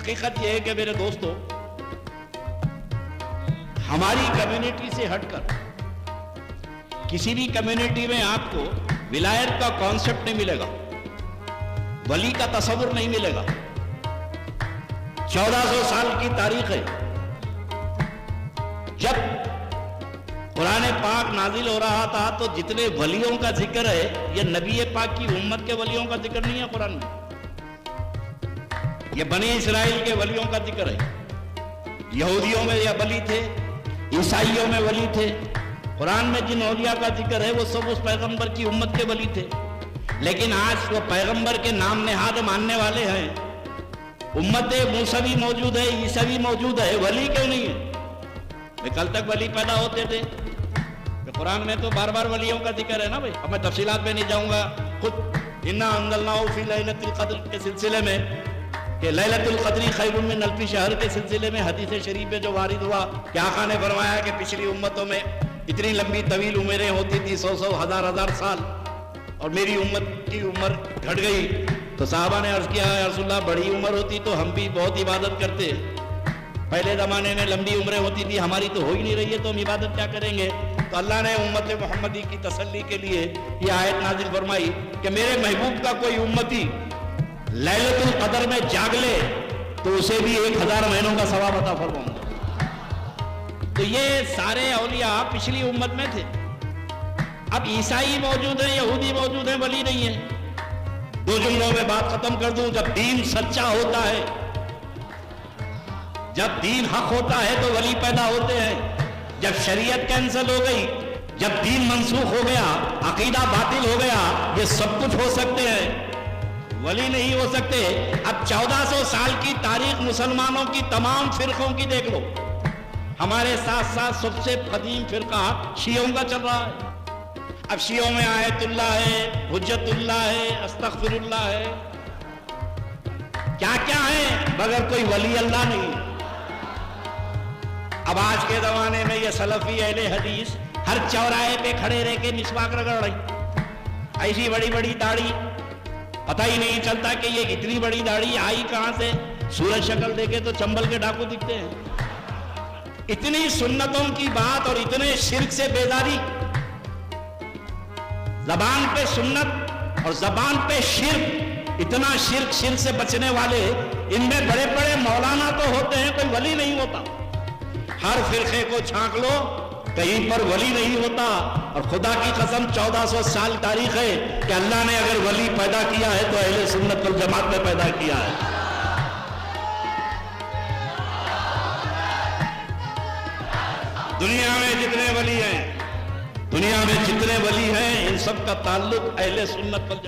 हकीकत यह है कि मेरे दोस्तों, हमारी कम्युनिटी से हटकर किसी भी कम्युनिटी में आपको विलायत का कॉन्सेप्ट नहीं मिलेगा, वली का तस्वुर नहीं मिलेगा। 1400 साल की तारीख है। जब कुरान पाक नाजिल हो रहा था तो जितने वलियों का जिक्र है, यह नबी पाक की उम्मत के वलियों का जिक्र नहीं है कुरान में, यह बनी इस्राइल के वलियों का जिक्र है। यहूदियों में यह वली थे, ईसाइयों में वली थे। कुरान में जिन औलिया का जिक्र है वो सब उस पैगंबर की उम्मत के वली थे। लेकिन आज वो पैगंबर के नाम नेहाद मानने वाले हैं। उम्मत मूसा भी मौजूद है, ईसा भी मौजूद है, वली क्यों नहीं है? कल तक वली पैदा होते थे। तो कुरान में तो बार बार वलियों का जिक्र है ना भाई। अब मैं तफसीलात में नहीं जाऊंगा। खुद इन्ना अंज़लनाहु फी लैलतिल क़द्र के सिलसिले में कि लैलतुल क़द्री खैरुम मिन अल्फ़ि शहर के सिलसिले में हदीस शरीफ में जो वारिद हुआ कि आका ने फरमाया कि पिछली उम्मतों में इतनी लंबी तवील उम्रें होती थी, 100 हजार साल, और मेरी उम्मत की उम्र घट गई। तो साहबा ने अर्ज़ किया, या रसूलल्लाह बड़ी उम्र होती तो हम भी बहुत इबादत करते। पहले ज़माने में लंबी उम्रें होती थी, हमारी तो हो ही नहीं रही है, तो हम इबादत क्या करेंगे? तो अल्लाह ने उम्मत मोहम्मदी की तसल्ली के लिए ये आयत नाजिल फरमाई कि मेरे महबूब का कोई उम्मती लैलतुल क़द्र में जाग ले तो उसे भी 1000 महीनों का सवाब अता फरमाऊंगा। तो ये सारे औलिया पिछली उम्मत में थे। अब ईसाई मौजूद है, यहूदी मौजूद है, वली नहीं है। 2 जुमलों में बात खत्म कर दूं। जब दीन सच्चा होता है, जब दीन हक होता है तो वली पैदा होते हैं। जब शरीयत कैंसिल हो गई, जब दीन मनसूख हो गया, अकीदा बातिल हो गया, ये सब कुछ हो सकते हैं, वली नहीं हो सकते। अब 1400 साल की तारीख मुसलमानों की तमाम फिरकों की देख लो। हमारे साथ साथ सबसे कदीम फिरका शियों का चल रहा है। अब शियों में आयतुल्लाह है, हुज्जतुल्लाह है, अस्तगफिरुल्लाह है, क्या क्या है, मगर कोई वली अल्लाह नहीं। अब आज के जमाने में ये सलफी अहले हदीस हर चौराहे पे खड़े रह के मिसवाक रगड़ रही, ऐसी बड़ी बड़ी दाढ़ी, पता ही नहीं चलता कि ये इतनी बड़ी दाढ़ी आई कहां से। सूरज शक्ल देखे तो चंबल के डाकू दिखते हैं। इतनी सुन्नतों की बात और इतने शिर्क से बेदारी, जबान पे सुन्नत और जबान पे शिर्क, इतना शिर्क से बचने वाले इनमें बड़े बड़े मौलाना तो होते हैं, कोई वली नहीं होता। हर फिरके को छांक लो, कहीं पर वली नहीं होता। और खुदा की कसम 1400 साल तारीख है कि अल्लाह ने अगर वली पैदा किया है तो अहले सुन्नत वल जमात में पैदा किया है। दुनिया में जितने वली हैं, इन सब का ताल्लुक अहले सुन्नत वल जमात